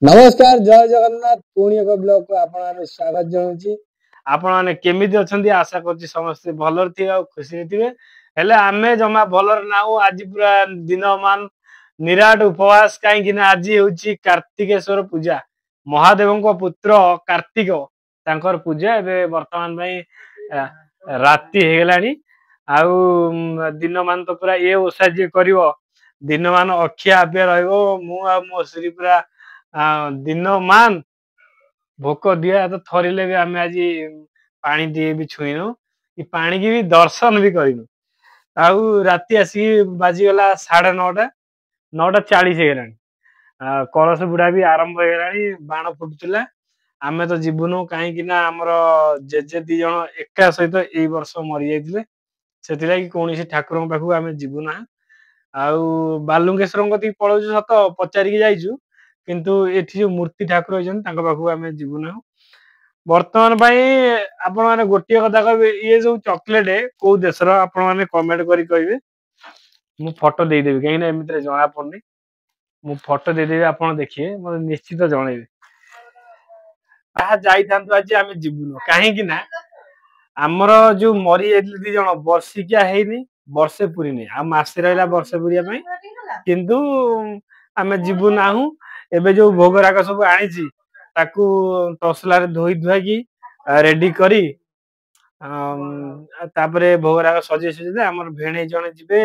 नमस्कार जय जगन्नाथ पुणी एक ब्लॉग को आपण स्वागत जनाऊँ। आपण माने केमिति अछंती आशा करछि समस्त भलर थिबे आ खुशी थिबे हेले आमे जमा भलर नाउ आज पूरा दिन मान निराट उपवास काई कि ना आज होछि कार्तिकेश्वर पूजा महादेव को पुत्र कार्तिक तांकर पूजा एबे वर्तमान भाई राति हे गेलानी आउ दिन मान तो पूरा ए ओसा जे करिवो दिन मान अखिया आबे रहइबो मु आ मो श्री पूरा दिन मान भोक दिया तो थरिले भी आमे आज पानी दिए भी छुईनु कि पानी की भी दर्शन भी करिनु आउ राति आसी बाजीगला 9:30 9:40 हेगलानी कलश बुड़ा भी आरंभ हेगलानी बाण फुटुला आमे तो जीवनु कहीं कि ना हमर जेजे दी जण एका सहित एई वर्ष मरि जाइतिले सेतिला कि कोनोसी ठाकुरन पाखु आमे जीवु ना आउ बालुंगेश्वर गति पळौजु सत पचारि कि जाइजु किंतु एठी जो मूर्ति ठाकुर होइछन तांका पाखु आमे जीवु ना वर्तमान भाई आपण माने गोटिए कथा कहबे ये जो चॉकलेट को देशर आपण माने कमेंट करी कहबे मु फोटो दे देबी कहीं ना एमित्रे जणा पड़नी मु फोटो दे देबी आपण देखिए मते निश्चित जणेबे आ जाई थांतु आज आमे जीवुनो काहे कि ना हमर जो मरि जाइतले दी जण वर्षिकिया हेइनी वर्षे पुरी नै आ मासे रहला वर्षे पुरिया पई किंतु आमे जीवु नाहु एबे जो भोगराग सब आनीची ताकू तसला रे धोई धुआ की रेडी करी तापरे भोगराग सजे सजे हमर भेणे जणे जिबे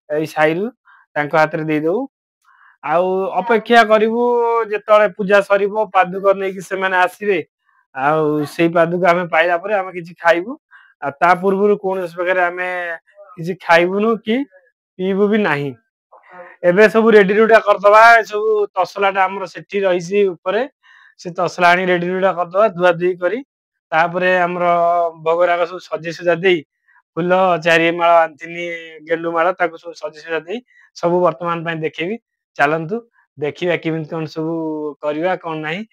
एई साइरु तांको हाथ रे दे दउ आउ अपेक्षा करिवु जेतळे पूजा सरीबो पादुक नै कि से माने आसीबे आउ सेई पादुक आमे पाइला परे आमे किछि खाइबु आ ता पूर्वरु कोन प्रकार आमे किछि खाइबुनु कि पीबु भी नाही एबे सब रेडी रुडा करदबा सब तसलाटा हमर सेठी रहिसी ऊपरे से तसला आनी रेडी रुडा करदबा धुआ धुई करी तापरे हमर भोगराग सब सजे सजा देई फूल चारि माळ आंतिनी गेलु माळ ताको सब सजे सजा देई सब वर्तमान पय देखेबी चलंतु देखिबा किमित कोन सब करबा कोन नाही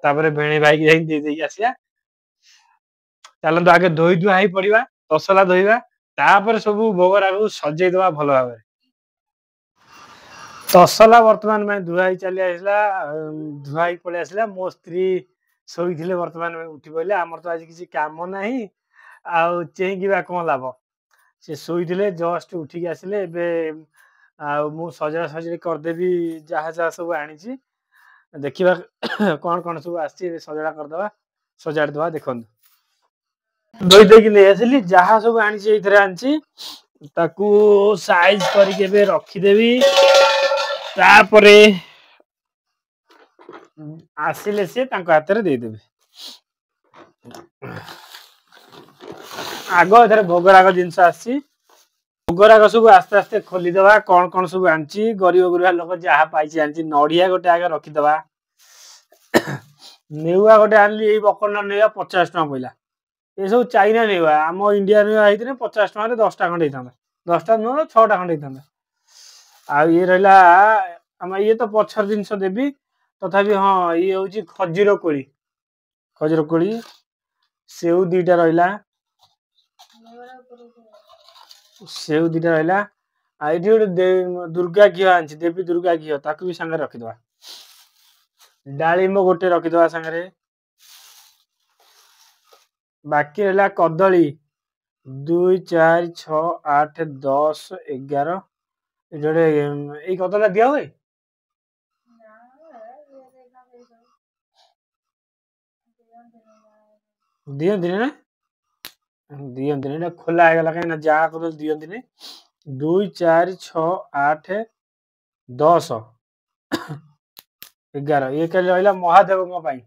तापरे भेणे भाई के जाई दे देई आसिया चलंतु आगे धोई धुआ ही पड़िबा तसला धोइबा तापरे सब भोगराग सजे दवा भलो भाबे तसला वर्तमान में धुआई चली आसला धुआई पड़े आसला मो स्त्री शोइथिले वर्तमान में उठी पइले हमर तो आज किसी काम नाही आउ चेंगिबा कोन लाभ से शोइथिले जस्ट उठी के आसिले एबे आ मु सजा सजरी कर देबी जहा जहा सब आनी छी देखिबा कोन कोन सब आसी सजड़ा कर दबा सजाड़ दबा देखन दोई दे कि ले आसली जहा सब आनी छी इथरे आनी छी ताकू साइज करी के बे रखी देबी तापरे आसिले से तांको हाथ रे दे देबे आगो एथरे भोगराग जिंस आसी भोगराग सब आस्ते आस्ते खोली दबा कोन कोन सब आनची गरीब गुरुआ लोक जहा पाइची आनची नडिया गोटे आगे रखी दबा नेउआ गोटे आनली एई बकन नेउआ 50 टका पइला ए सब चाइना नेउआ हम इंडिया नेउआ हेतिने 50 टका रे 10 टा खंड हेतांदा 10 टा न 6 टा खंड हेतांदा आ ये रहला हम ये तो पछर जिंस देबी तथापि हाँ ये होची खजीर कोली सेउ दीटा रहला सेउ दीटा रहला आ एठी गोटे दुर्गा घियो आंची देवी दुर्गा घियो ताकू भी संगे रखि दवा डालिम गोटे रखि दवा संगे बाकी रहला कदली 2 4 6 8 10 11 जोड़े ए कदला दिया हुए दियो दिन ना दियो दिन ना खोला है गला कहीं ना जा कर दियो दिन 2 4 6 8 10 11 ये के रहला महादेव को पाई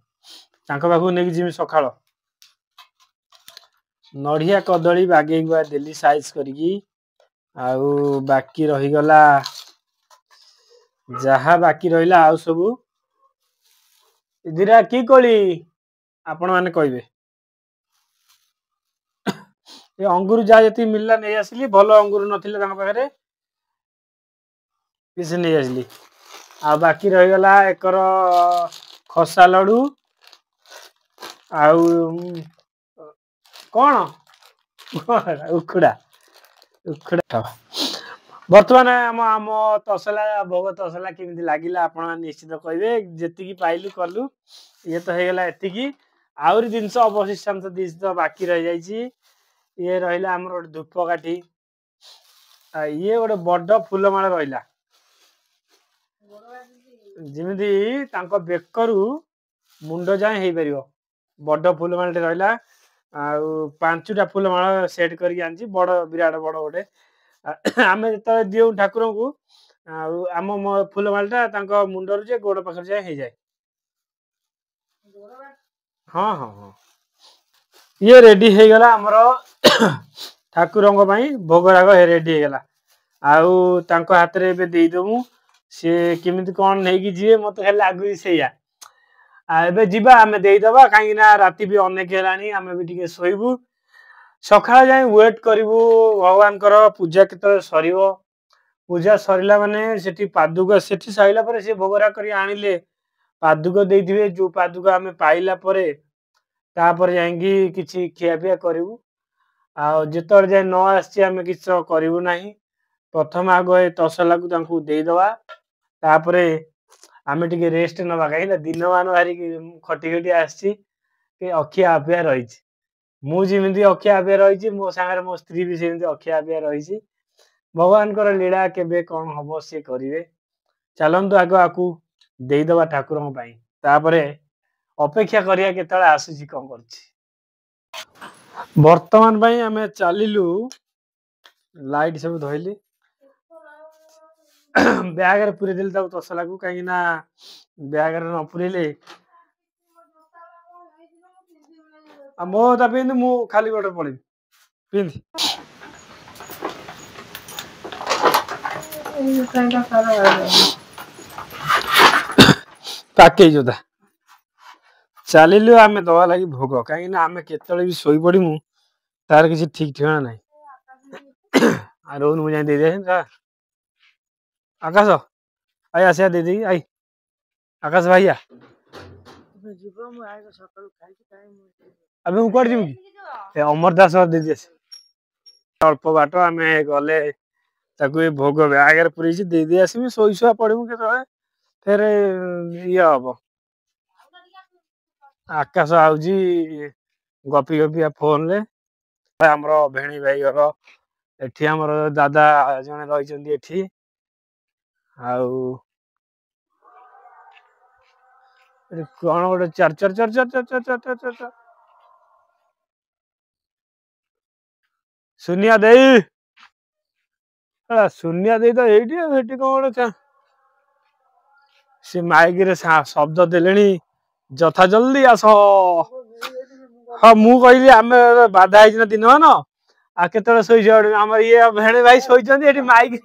तांको बाखु नेकी जिमी सखालो नढ़िया कदली बागे गुआ देली साइज करकी आउ बाकी रही गला जहा बाकी रहिला आउ सब इदिरा की कोली आपण माने कहबे ए अंगूर जा जति मिलला नै आसली भलो अंगूर नथिले तांका पाखरे किछ नै आसली आ बाकी रही गला एकर खसा लडू आउ कोन उखुड़ा उखुड़ा बर्तमान आम आम तसला भोग तसला केମିତି ଲାଗିଲା ଆପଣ ନିଶ୍ଚିତ କହିବେ ଯେତିକି ପାଇଲୁ କଲୁ ଇଏ ତ ହେଇଗଲା ଏତିକି ଆହୁରି ଜିନିଷ ଅବଶିଷ୍ଟାଂଶ ଜିନିଷ ବାକି ରହିଯାଇଛି ଇଏ ରହିଲା ଆମର ଗୋଟେ ଧୂପକାଠି ଇଏ ଗୋଟେ ବଡ ଫୁଲମାଳ ରହିଲା ଯେମିତି ତାଙ୍କ ବେକରୁ ମୁଣ୍ଡ ଯାଏ ହେଇପାରିବ ବଡ ଫୁଲମାଳଟେ ରହିଲା ଆଉ 5ଟା ଫୁଲମାଳ ସେଟ୍ କରିକି ଆଣିଛି ବଡ ବିରାଟ ବଡ ଗୋଟେ ଆମେ ଯେତେବେଳେ ଦିଉ ଠାକୁରଙ୍କୁ ଆଉ ଆମ ଫୁଲମାଳଟା ତାଙ୍କ ମୁଣ୍ଡରୁ ଯେ ଗୋଡ ପାଖରେ ଯାଏ ହେଇଯାଏ ହଁ ହଁ ହଁ ଇଏ ରେଡି ହେଇଗଲା ଆମର ଠାକୁରଙ୍କ ପାଇଁ ଭୋଗରାଗ ରେଡି ହେଇଗଲା ଆଉ ତାଙ୍କ ହାତରେ ଏବେ ଦେଇଦବୁ ସିଏ କେମିତି କଣ ନେଇକି ଯିବେ ମତେ ଖାଲି ଲାଗୁଛି ସେଇଆ ଏବେ ଯିବା ଆମେ ଦେଇଦବା କାହିଁକି ନା ରାତି ବି ଅନେକ ହେଲାଣି ଆମେ ବି ଟିକେ ଶୋଇବୁ ସକାଳେ ଯାଇ ୱେଟ୍ କରିବୁ ଭଗବାନଙ୍କର ପୂଜା କେତେବେଳେ ସରିବ ପୂଜା ସରିଲା ମାନେ ସେଠି ପାଦୁକ ସେଠି ସରିଲା ପରେ ସେ ଭୋଗରାଗ କରି ଆଣିଲେ ପାଦୁକ ଦେଇଥିବେ ଯୋଉ ପାଦୁକ ଆମେ ପାଇଲା ପରେ ତାପରେ ଯାଇକି କିଛି ଖିଆପିଆ କରିବୁ ଆଉ ଯେତେବେଳେ ଯାଏ ନ ଆସିଛି ଆମେ କିଛି କରିବୁ ନାହିଁ ପ୍ରଥମ ଆଗ ଏ ତସଲାକୁ ତାଙ୍କୁ ଦେଇଦବା ତାପରେ ଆମେ ଟିକେ ରେଷ୍ଟ ନବା କାହିଁକି ନା ଦିନମାନ ବାହାରିକି ଖଟି ଖଟି ଆସିଛି କି ଅଖିଆ ଅପିଆ ରହିଛି ମୁଁ ଯେମିତି ଅଖିଆ ଅପିଆ ରହିଛି ମୋ ସାଙ୍ଗରେ ମୋ ସ୍ତ୍ରୀ ବି ସେମିତି ଅଖିଆ ଅପିଆ ରହିଛି ଭଗବାନଙ୍କର ଲୀଳା କେବେ କଣ ହବ ସିଏ କରିବେ ଚାଲନ୍ତୁ ଆଗ ଆକୁ ଦେଇଦବା ଠାକୁରଙ୍କ ପାଇଁ ତାପରେ ଅପେକ୍ଷା କରିବା କେତେବେଳେ ଆସୁଛି କଣ କରୁଛି ବର୍ତ୍ତମାନ ପାଇଁ ଆମେ ଚାଲିଲୁ ଲାଇଟ୍ ସବୁ ଧଇଲି ବ୍ୟାଗରେ ପୁରେଇ ଦେଲି ତାକୁ ତସଲାକୁ କାହିଁକି ନା ବ୍ୟାଗରେ ନ ପୁରେଇଲେ ମୋ ତା ପିନ୍ଧି ମୁଁ ଖାଲି ଗୋଟେ ପଳେଇବି ପିନ୍ଧି ପାକେଇ ଯୋଧା ଚାଲିଲୁ ଆମେ ଦବା ଲାଗି ଭୋଗ କାହିଁକି ନା ଆମେ କେତେବେଳେ ବି ଶୋଇପଡିମୁ ତାର କିଛି ଠିକ ଠିକଣା ନାହିଁ ରହୁନୁ ମୁଁ ଯାଇ ଦେଇଦେବି ଆକାଶ ଆଇ ଆସିଆ ଦେଇଦେବି ଆଇ ଆକାଶ ଭାଇଆ ଏବେ ମୁଁ କୁଆଡେ ଯିବି କି ଅମର ଦାସ ଦିଦି ଆସି ଅଳ୍ପ ବାଟ ଆମେ ଗଲେ ତାକୁ ଏ ଭୋଗ ବ୍ୟାଗରେ ପୁରେଇଛି ଦେଇଦେଇ ଆସିବି ଶୋଇ ଶୁଆ ପଡିବୁ କେତେବେଳେ ଫେରେ ଇଏ ହବ ଆକାଶ ଆଉଛି ଗପି ଗପିଆ ଫୋନରେ ଆମର ଭେଣୀ ଭାଇ ଘର ଏଠି ଆମର ଦାଦା ଜଣେ ରହିଛନ୍ତି ଏଠି ଆଉ କଣ ଗୋଟେ ଚାର ଚାର ଚାର ଚାର ଚାର ଚାର ଚାର ଚାର ଚାର ସୁନିଆ ଦେଇ ସୁନିଆ ଦେଇ ତ ଏଇଠି ଆଉ ଏଠି କଣ ଗୋଟେ ସେ ମାଇକିରେ ଶବ୍ଦ ଦେଲେଣି ଯଥା ଜଲଦି ଆସ ହଁ ମୁଁ କହିଲି ଆମେ ବାଧା ହେଇଛି ନା ଦିନମାନ ଆଉ କେତେବେଳେ ଶୋଇଛ ଆମର ଇଏ ଭେଣୀ ଭାଇ ଶୋଇଛନ୍ତି ଏଠି ମାଇକି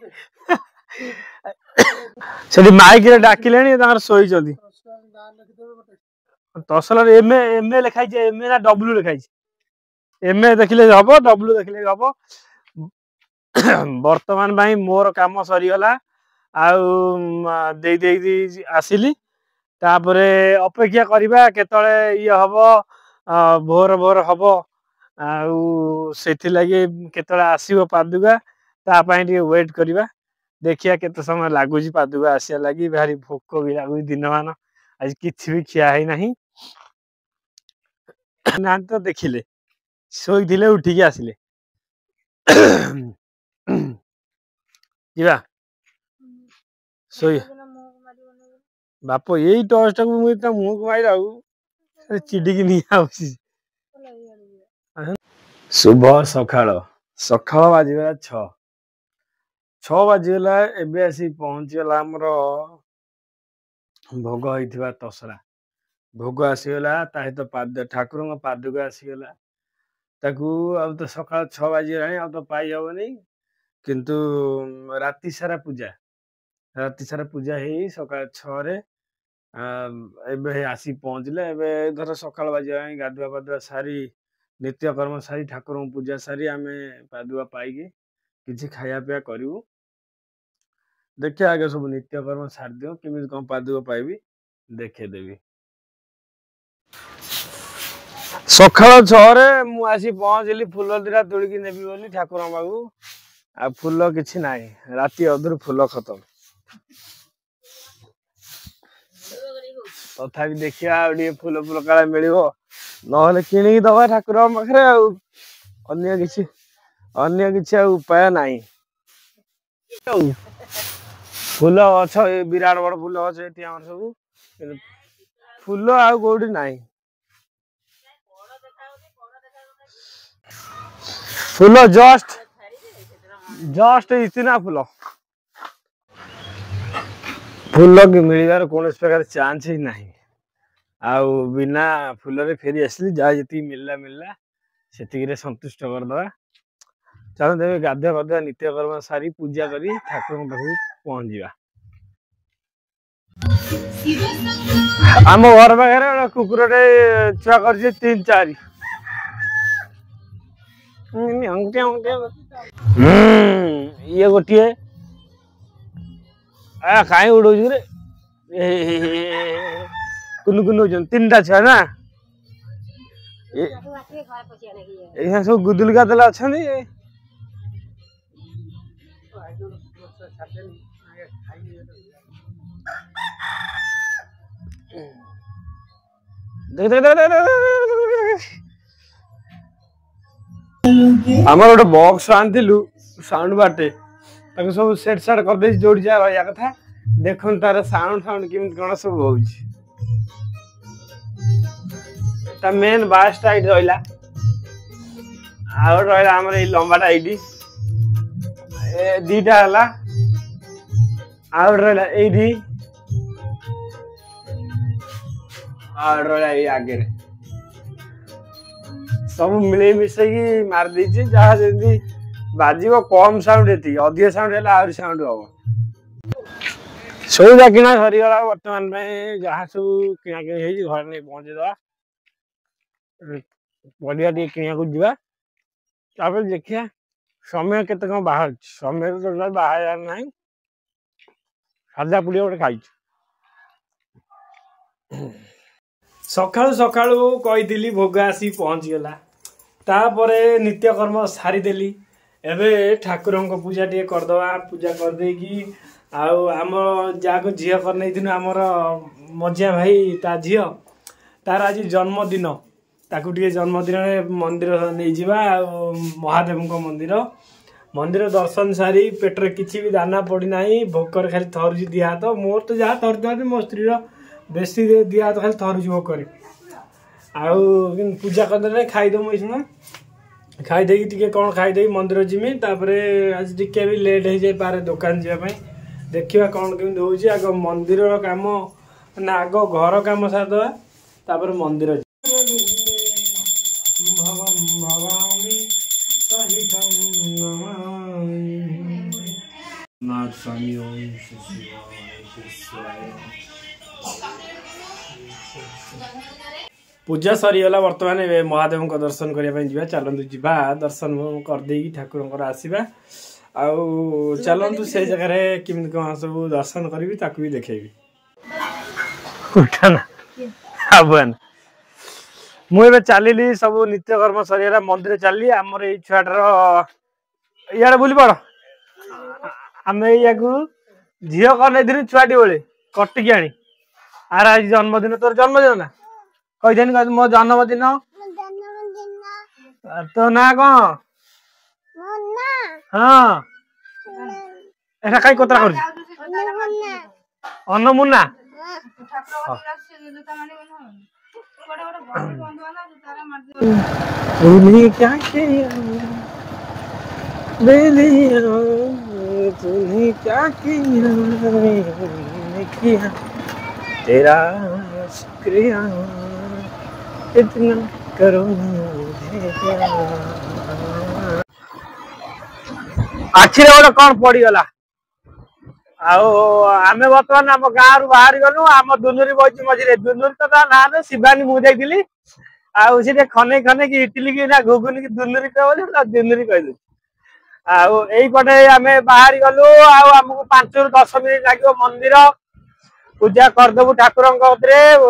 ସେଠି ମାଇକିରେ ଡାକିଲେଣି ତାଙ୍କର ଶୋଇଛନ୍ତି ତସଲାରେ ଏମେ ଏମେ ଲେଖାଇଛି ଏମେ ନା ଡବ୍ଲୁ ଲେଖାଇଛି ଏମେ ଦେଖିଲେ ହବ ଡବ୍ଲୁ ଦେଖିଲେ ହବ ବର୍ତ୍ତମାନ ପାଇଁ ମୋର କାମ ସରିଗଲା ଆଉ ଦେଇ ଦେଇ ଆସିଲି ତାପରେ ଅପେକ୍ଷା କରିବା କେତେବେଳେ ଇଏ ହବ ଭୋର ଭୋର ହବ ଆଉ ସେଥିଲାଗି କେତେବେଳେ ଆସିବ ପାଦୁକା ତା ପାଇଁ ଟିକେ ୱେଟ୍ କରିବା ଦେଖିବା କେତେ ସମୟ ଲାଗୁଛି ପାଦୁକା ଆସିବା ଲାଗି ଭାରି ଭୋକ ବି ଲାଗୁଛି ଦିନମାନ ଆଜି କିଛି ବି ଖିଆ ହେଇନାହିଁ ନାହାନ୍ତି ତ ଦେଖିଲେ ଶୋଇଥିଲେ ଉଠିକି ଆସିଲେ ଯିବା ଶୋଇ ବାପ ଏଇ ଟର୍ଚଟାକୁ ମୁଁ ତା ମୁହଁକୁ ମାଇଲା ଆଉ ଚିଡିକି ନିଆଁ ହଉଛି ଶୁଭ ସକାଳ ସକାଳ ବାଜିଗଲା 6 ବାଜିଗଲା ଏବେ ଆସି ପହଞ୍ଚିଗଲା ଆମର ଭୋଗ ହେଇଥିବା ତସଲା ଭୋଗ ଆସିଗଲା ତା ସହିତ ଠାକୁରଙ୍କ ପାଦୁକ ଆସିଗଲା ତାକୁ ଆଉ ତ ସକାଳ 6 ବାଜିଗଲାଣି ଆଉ ତ ପାଇ ହବନି କିନ୍ତୁ ରାତି ସାରା ପୂଜା ହେଇ ସକାଳ 6ରେ ଏବେ ଆସି ପହଞ୍ଚିଲେ ଏବେ ଧର ସକାଳ ବାଜିଗଲାଣି ଗାଧୁଆ ପାଧୁଆ ସାରି ନିତ୍ୟକର୍ମ ସାରି ଠାକୁରଙ୍କୁ ପୂଜା ସାରି ଆମେ ପାଦୁଆ ପାଇକି କିଛି ଖାଇବା ପିଇବା କରିବୁ ଦେଖିବା ଆଗେ ସବୁ ନିତ୍ୟକର୍ମ ସାରିଦିଅ କେମିତି କଣ ପାଦୁକ ପାଇବି ଦେଖେଇଦେବି ସକାଳ 6ରେ ମୁଁ ଆସି ପହଞ୍ଚିଲି ଫୁଲ ଦିଟା ତୋଳିକି ନେବି ବୋଲି ଠାକୁରଙ୍କ ପାଖକୁ आ फूल किछि नाही राती अधुर फूल खत्म तथापि देखिया फूल फूल काले मिलिबो नहले किणी दबा ठाकुर पाखरे अन्य किछि उपाय नाही फूल गछ विराट बड़ फूल गछ एठी हमर सब फूल आउ कोठी नाही फूल जस्ट इतना फूल फूल की मिलवार कौन प्रकार चांस ही नहीं आउ बिना फूल रे फेरी आसली जहाँ जी मिलला से संतुष्ट करदे चलो तेज गाधुआ पाधुआ नित्यकर्म सारी पूजा करी ठाकुर पाखक पहुँच जा आम घर पाखे कुकुरटे छुआ कर 3-4 ये गोटे कहीं उड़ौ रे कुनु कुनु 3टा छुआ ना सब गुदुल गादला अच्छा आमर गोटे बॉक्स आनिलु साउंड बाटे सब सेट साट कर जोड़ी जा रहा कथा देख तार साउंड साउंड केमी कौन सब हो मेन बासटा ये रहा आउ रहा आम लंबाटा ये 2टा है आउ रहा ये आगे सब मिले मिसे मार दी जहाँ जमी बाजिब कम साउंड ये अधिक साउंड है आहरी साउंड हम सौदा किना सरीगला बर्तमान जहाँ सब किणाकि घर नहीं पहुंचेदा परिया किणा को जावा देखिया समय केते कौन बाहर समय तो बाहर ना सादा पुड़िया गोटे खाई सकाळु सकाळु कही भोग आसी पहुँचीगला तापर नित्यकर्म सारीदेली एबे ठाकुर पूजा टे करदवा पूजा करदेकी आम जहाँ झी कर आमर मझिया भाई ता झी तार आज जन्मदिन ताकू टे जन्मदिन मंदिर नहीं जावा महादेव मंदिर मंदिर दर्शन सारी पेटर किसी भी दाना पड़ना भोकर खाली थरुची दिया हाथ मोर तो जहाँ थरुता मो स्त्री बेसी दिया हाथ खाली थरुची भोकर आउ पूजा करदे खाईदे मुझे खाईदे टे कौन खाईदे मंदिर जिमी आज टे भी लेट हो जाए पारे दुकान जावाई देखा कौन केमी हो आग मंदिर काम ना आग घर काम सारदे तापर मंदिर पूजा सरीगला बर्तमान महादेव को दर्शन करने जा चलतु जा दर्शन करदे ठाकुर आसवा आउ चलतु से जगह केमी कौन सब दर्शन करी भी देखेबी आह्वान मुझे चलि सब नित्यकर्म सरीगला मंदिर चलि आमर ये छुआटार इे बुली पड़ आम या झील कर छुआटी बेले कटिकी आनी आर आज जन्मदिन तोर जन्मदिन ना कही मो जन्मदिन तो ना कौन हाँ ऐसा कहीं कतरा कर अन्नमुन्ना तूने क्या किया तूने क्या किया तेरा शुक्रिया इतना करो आखिर गोटे कौन पड़गला आम बर्तमान आम गाँव रु बाहरी गलु आम दुनुरी बही मझे दुनुरी तो ना शिवानी मुझे आते खने खने की इटिली की ना घुगुनी की दुनुरी कह दुनुरी कहलु आईपटे आम बाहरी गलु आमको 5 ରୁ 10 मिनिट लगे मंदिर पूजा करदेबू ठाकुर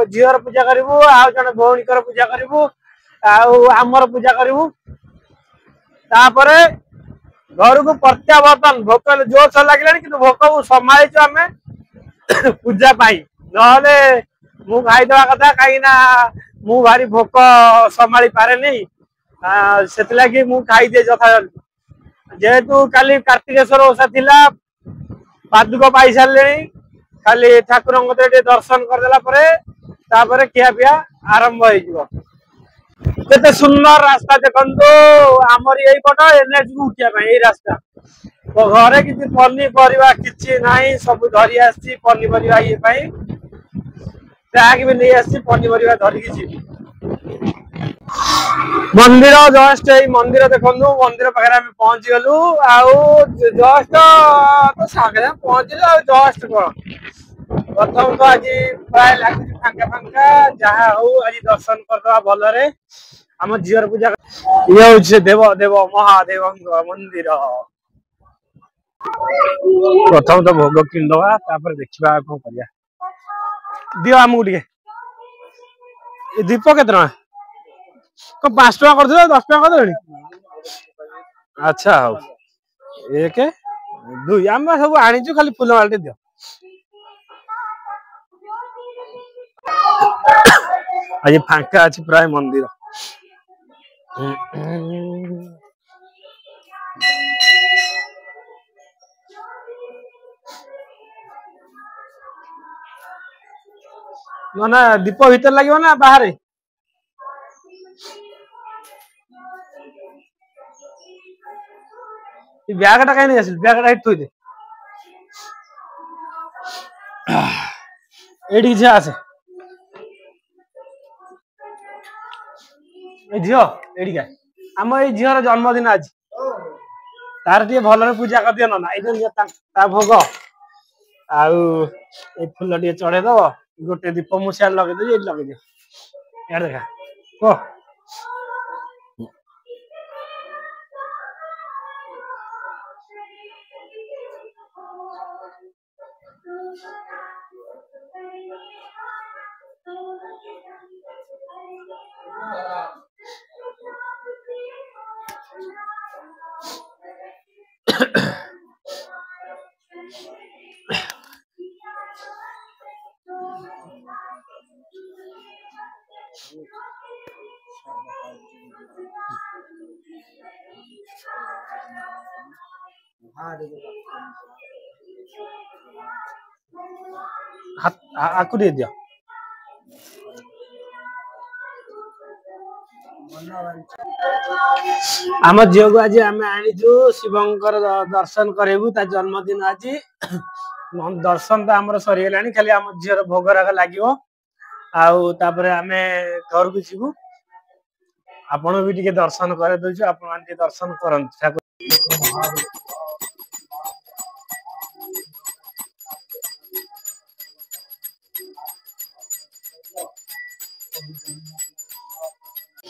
झीवर पूजा करूँ आउ जन भौणीकर पूजा करूँ आमर पूजा करूँ घर को प्रत्यावर्तन भोक जोश लगे कि भोक को संभाई आम पूजा ना मु खाईदवा कथा कहीं मु भारी भोक संभाली पारे नहीं से मु खाईदे जथा जेहेतु काली कार्तिकेश्वर ओषा थिला पादुक पाई सारे खाली ठाकुर दर्शन करदेला खिया पिया आरंभ हो केते सुंदर रास्ता देखो आमर यही पट एनएच को उठिया रास्ता तो घरे किसी पनीपरिया किसी ना सब धरी आसी पनीपरिया ये बैग भी नहीं आसी पनीपरिया धरिकी जी मंदिर जस्ट यही मंदिर देखो मंदिर पाखे पहुंची गलु जस्ट तो सागे पहुंचल जस्ट कौन प्रथम तो आज प्राय लगे फांका फांका जहा हो आज दर्शन करदे भलरे आम झीर पूजा ये हूँ देव देव महादेव मंदिर प्रथम तो भोग किनदवा देखा कौन कर दियो आमको टे दीप के कौन 5 टका कर 10 टका कर अच्छा हौ 1 2 आम सब आनीचु खाली फूल मालटे दियो आज फांका अच्छी प्राय मंदिर ना दीप भीतर लगे ना बाहर ब्यागटा कहीं नहीं आसिल ब्यागटा हेठ थोदे एडी झे आसे झील एडिका आम ये झीर जन्मदिन आज तार टे भल पूजा कर दियो ना भोग आउ फूल टे चढ़ेदब गोटे दीप मुझे लगे ये लगे दियो यार देखा कह आकु दे दियो आम झील को आज आम आनीचु शिवंकर दर्शन करेबू ता जन्मदिन आज दर्शन तो आमर सरीगला खाली आम झीर भोग राग लगे आमे घर को जीवु आपण भी टिके दर्शन करे दउछु आपण दर्शन करन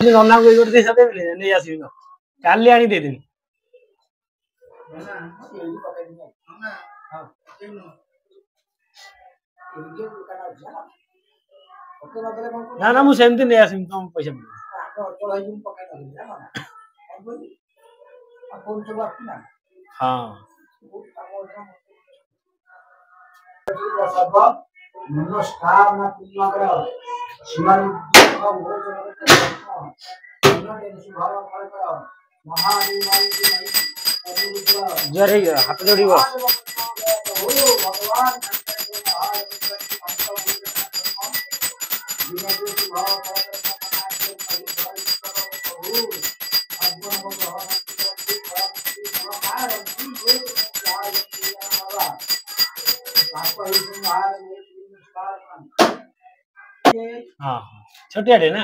नना को पैसा देबे नहीं आसी काली आनी दे देनी ना ना मुझे सेमती नहीं आसी तुम पैसा हाँ जरे हाथ जोड़ी हाँ छोटिया टे ना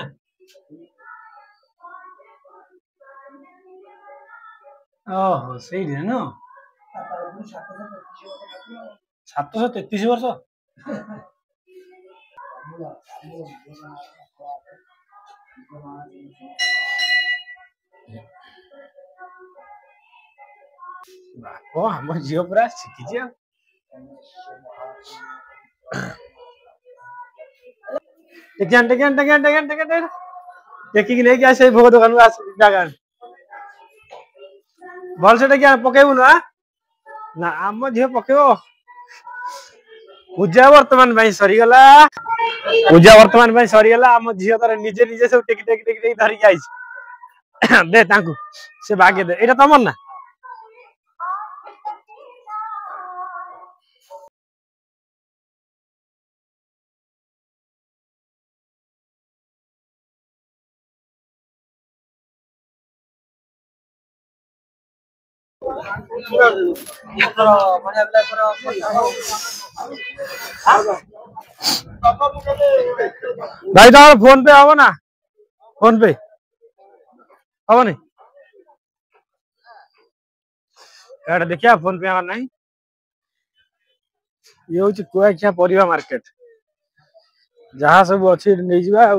ओहो सही न 733 वर्ष बाप हम झील पूरा शिखी देखिए नहीं क्या भोग दुकान भलसे टेकिया पकेबु ना ना आम झील पकेब पूजा वर्तमान सरीगला पूजा वर्तमान सरीगला आम झील तार निजे निजे सब टेकी टेकी टेकी टेकी धरिक आई दे तांकु से भागे दे एटा तमन ना भाई तो फोन पे हबो ना फोन पे हबो नहीं एटा देखिया फोन पे हमार नहीं ये हूँ कुआखिया परिवा मार्केट जहाँ सब अच्छी नहीं जा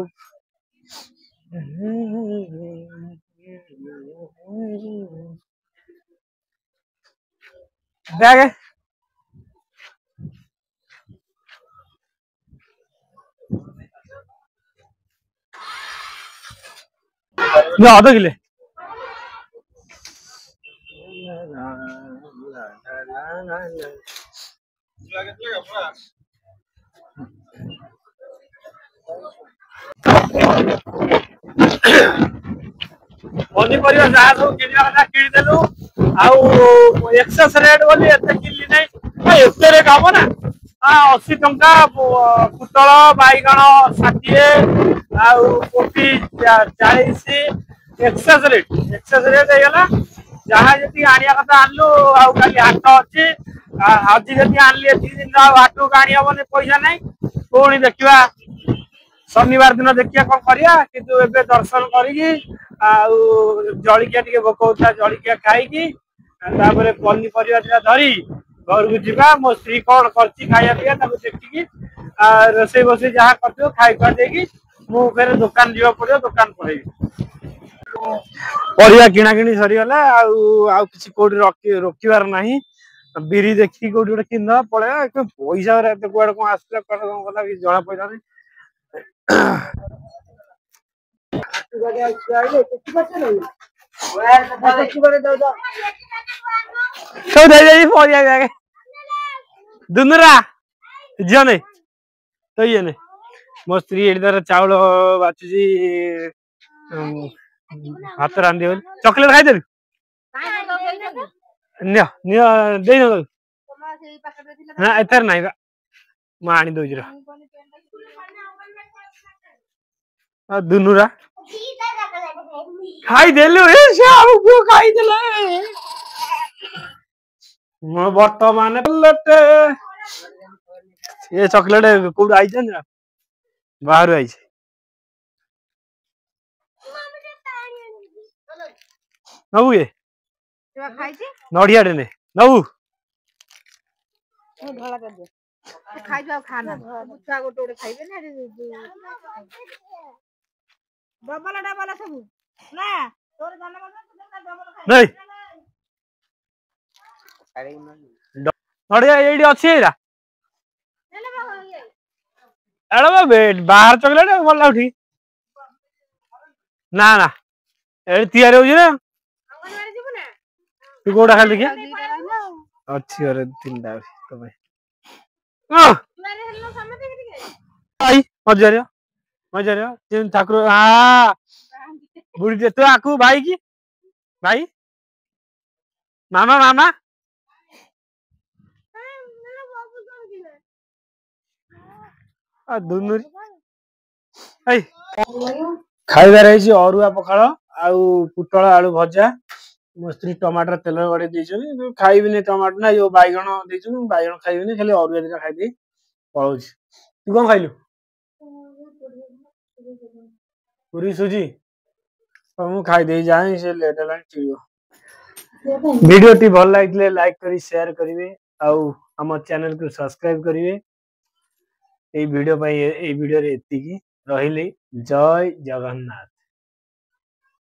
बैग आधा किले पनीपरिया जहाँ सब किनिया कथा किनिदेलु आउ एक्सेस रेट बोली एते किनली नै एते रेट हबो ना 80 टंका पुतल बाईगण 60 आउ कोपी 40 एक्सेस रेट हेगला जहाँ जति आनिया कथा आनलु आउ खाली हाट अछि आज जति आनली एति दिन हाटू आनी हबने पैसा नै कोणी देखिबा शनिवार दिन देखिया कौन करिया किंतु एबे दर्शन करिकी आउ जलिकिया टिके भोक होता जलिकिया खाइकी तापरे पनीपरिया दिना धरी घर को जीवा मो स्त्री कौन करची खाया पिया ताको देखिकी रोसई बसई जहाँ करथियो खाइ खा देकी मु फेर दुकान जीवा पड़ियो दुकान पळेबी परिया किना किनी सरी गला आउ किछि कोडी रोकिवार नाही बिरी देखी कोडी गोटे किन पळे पैसा रे कुआडे कोन आसला कुआडे कोन गला कि जणा पैसा नहीं दुनुरा झील नहीं तो ये नहीं मो स्त्री एदार चाउल बाचुची हाथ रांधि चॉकलेट खाई देलु नियो नियो दे न ना एथर नहीं बा मैं आनी दउजी रा दुनुरा खाई देलु ए श्याम को खाई देले मो वर्तमान लटे ये चॉकलेट कोड आई छ ना बाहर आई छ नबु ये खाई छी नडिया रे ने नबु धला कर दे खाई जाओ खाना बुच्चा गोटे गोटे खाइबे ना डबल डबल सब ना तोर जाने डबल नहीं नडिया एडी अछि एरा एड़ा बाहर चॉकलेट बोला उठी ना ना ए तयार हो जे ना अंगनवाड़ी जीव ना तू कोडा खाली देखि अच्छी अरे तीनटा तो भाई आई मजा तीन ठाकुर हाँ बुढ़ी तू आकू भाई की भाई मामा मामा खाइबार है अरुआ पखाल आउ पुटल आलू भजा मो स्त्री टमाटर तेल गड़े देछन खाइबिनी टमाटर ना यो बैगण देछन बैगण खाइबिनी खाली अरुआ दिना खाइ दे पळौछ तू कोन खाइलु पूरी सुजी हम खाइ दे जाई से लेट लाइन चियो वीडियो टी भल लागिले लाइक करी शेयर करिवे आउ हम चैनल को सब्सक्राइब करिवे ए वीडियो रे एतिकी रहिले जय जगन्नाथ।